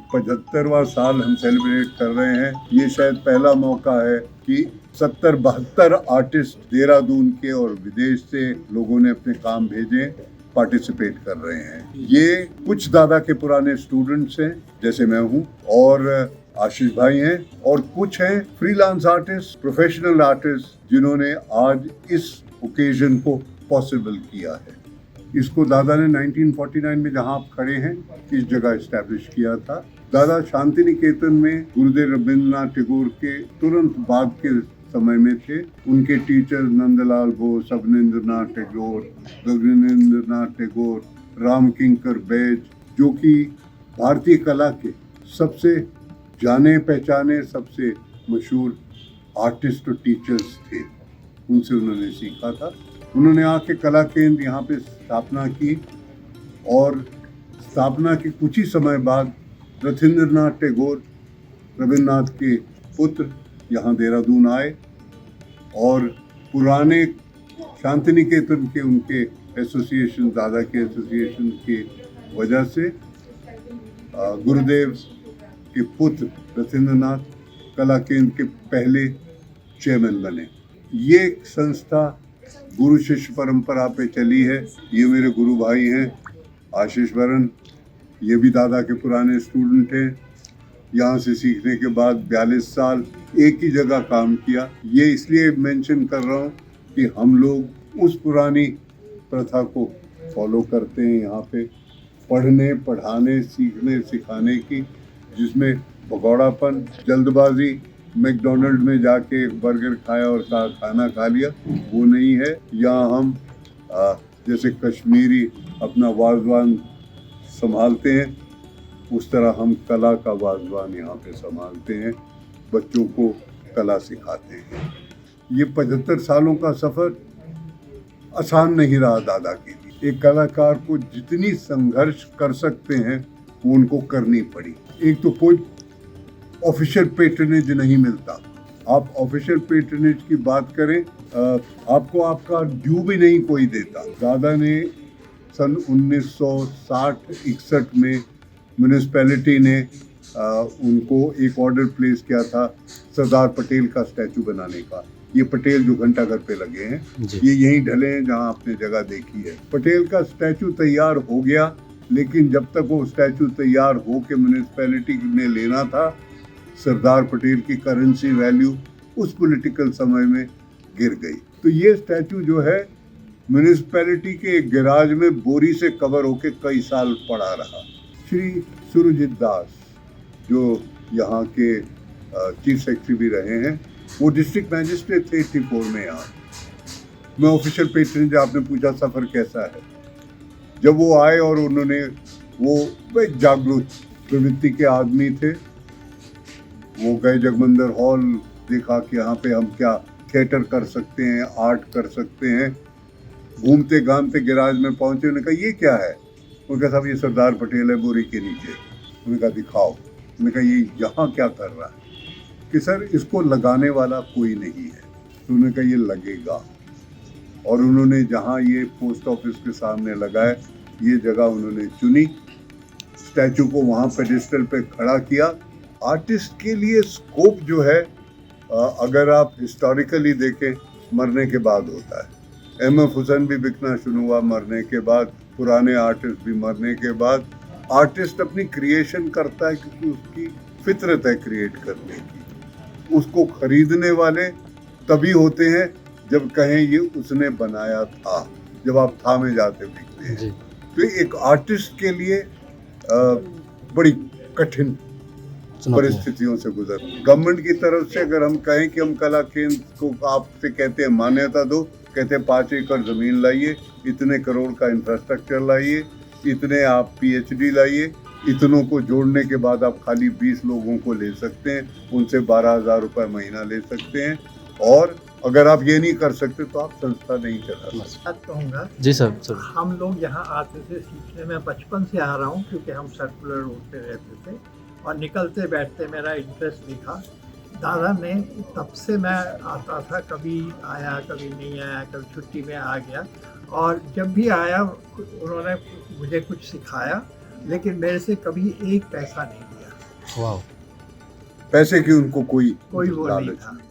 75वां साल हम सेलिब्रेट कर रहे हैं। ये शायद पहला मौका है कि 70-72 आर्टिस्ट देहरादून के और विदेश से लोगों ने अपने काम भेजे, पार्टिसिपेट कर रहे हैं। ये कुछ दादा के पुराने स्टूडेंट्स हैं, जैसे मैं हूँ, और आशीष भाई हैं, और कुछ हैं फ्रीलांस आर्टिस्ट, प्रोफेशनल आर्टिस्ट, जिन्होंने आज इस ओकेजन को पॉसिबल किया है। इसको दादा ने 1949 में, जहां आप खड़े हैं, इस जगह एस्टैब्लिश किया था। दादा शांति निकेतन में गुरुदेव रविंद्रनाथ टैगोर के तुरंत बाद के समय में थे। उनके टीचर नंदलाल बोस, अवनींद्रनाथ टैगोर, गगनेंद्रनाथ टैगोर, राम किंकर बैज, जो कि भारतीय कला के सबसे जाने पहचाने, सबसे मशहूर आर्टिस्ट और टीचर्स थे। उनसे उन्होंने सीखा था। उन्होंने आके कला केंद्र यहाँ पे स्थापना की, और स्थापना के कुछ ही समय बाद रथिंद्रनाथ टैगोर, रविन्द्रनाथ के पुत्र, यहाँ देहरादून आए, और पुराने शांति निकेतन के उनके एसोसिएशन, दादा के एसोसिएशन की वजह से गुरुदेव के पुत्र रथिंद्रनाथ कला केंद्र के पहले चेयरमैन बने। ये संस्था गुरु शिष्य परंपरा पे चली है। ये मेरे गुरु भाई हैं आशीष वरन, ये भी दादा के पुराने स्टूडेंट हैं। यहाँ से सीखने के बाद 42 साल एक ही जगह काम किया। ये इसलिए मेंशन कर रहा हूँ कि हम लोग उस पुरानी प्रथा को फॉलो करते हैं यहाँ पे, पढ़ने, पढ़ाने, सीखने, सिखाने की, जिसमें भगौड़ापन, जल्दबाजी, मैकडोनल्ड में जाके बर्गर खाया और खाना खा लिया, वो नहीं है। यहाँ हम जैसे कश्मीरी अपना वाजवान संभालते हैं, उस तरह हम कला का वाजवान यहाँ पे संभालते हैं, बच्चों को कला सिखाते हैं। ये 75 सालों का सफ़र आसान नहीं रहा दादा के लिए। एक कलाकार को जितनी संघर्ष कर सकते हैं वो उनको करनी पड़ी। एक तो कोई ऑफिशियल पेट्रनेज नहीं मिलता। आप ऑफिशियल पेट्रनेज की बात करें, आपको आपका ड्यू भी नहीं कोई देता। दादा ने सन 1960-61 में म्यूनिसिपैलिटी ने उनको एक ऑर्डर प्लेस किया था सरदार पटेल का स्टैचू बनाने का। ये पटेल जो घंटा घर पे लगे हैं, ये यहीं ढले हैं जहां आपने जगह देखी है। पटेल का स्टैचू तैयार हो गया, लेकिन जब तक वो स्टैचू तैयार हो के म्यूनिसिपैलिटी ने लेना था, सरदार पटेल की करेंसी वैल्यू उस पॉलिटिकल समय में गिर गई। तो ये स्टैचू जो है म्यूनिसिपैलिटी के एक गैराज में बोरी से कवर होके कई साल पड़ा रहा। श्री सुरजीत दास, जो यहाँ के चीफ सेक्रेटरी भी रहे हैं, वो डिस्ट्रिक्ट मैजिस्ट्रेट थे 84 में यहाँ। मैं ऑफिशियल पेट्रन, जो आपने पूछा सफ़र कैसा है, जब वो आए और उन्होंने, वो एक जागरूक प्रवृत्ति के आदमी थे। वो गए जगमंदिर हॉल, देखा कि यहाँ पे हम क्या थिएटर कर सकते हैं, आर्ट कर सकते हैं। घूमते घामते गैराज में पहुंचे, उन्होंने कहा ये क्या है? उन्होंने कहा साहब ये सरदार पटेल है बोरी के नीचे। उन्होंने कहा दिखाओ। उन्होंने कहा ये यहाँ क्या कर रहा है? कि सर इसको लगाने वाला कोई नहीं है। तो उन्होंने कहा ये लगेगा, और उन्होंने जहाँ ये पोस्ट ऑफिस के सामने लगाए, ये जगह उन्होंने चुनी, स्टैचू को वहाँ पेडिस्टल पे खड़ा किया। आर्टिस्ट के लिए स्कोप जो है, अगर आप हिस्टोरिकली देखें, मरने के बाद होता है। एम.एफ. हुसैन भी बिकना शुरू हुआ मरने के बाद, पुराने आर्टिस्ट भी मरने के बाद। आर्टिस्ट अपनी क्रिएशन करता है क्योंकि उसकी फितरत है क्रिएट करने की। उसको खरीदने वाले तभी होते हैं जब कहें ये उसने बनाया था, जब आप था में जाते बिकते हैं। तो एक आर्टिस्ट के लिए बड़ी कठिन परिस्थितियों से गुजर। गवर्नमेंट की तरफ से अगर हम कहें कि हम कला केंद्र को आपसे कहते हैं मान्यता दो, कहते हैं 5 एकड़ जमीन लाइए, इतने करोड़ का इंफ्रास्ट्रक्चर लाइए, इतने आप पीएचडी लाइए, इतनों को जोड़ने के बाद आप खाली 20 लोगों को ले सकते हैं, उनसे 12,000 रुपये महीना ले सकते हैं, और अगर आप ये नहीं कर सकते तो आप संस्था नहीं चला सकते। कहूँगा जी सर। हम लोग यहाँ आते थे सीखने में, बचपन से आ रहा हूँ, क्योंकि हम सर्कुलर रोड पे रहते थे और निकलते बैठते मेरा इंटरेस्ट दिखा। दादा ने, तब से मैं आता था, कभी आया कभी नहीं आया, कभी छुट्टी में आ गया, और जब भी आया उन्होंने मुझे कुछ सिखाया, लेकिन मेरे से कभी एक पैसा नहीं लिया। वाह। पैसे की उनको कोई कोई वो नहीं लालच था। नहीं।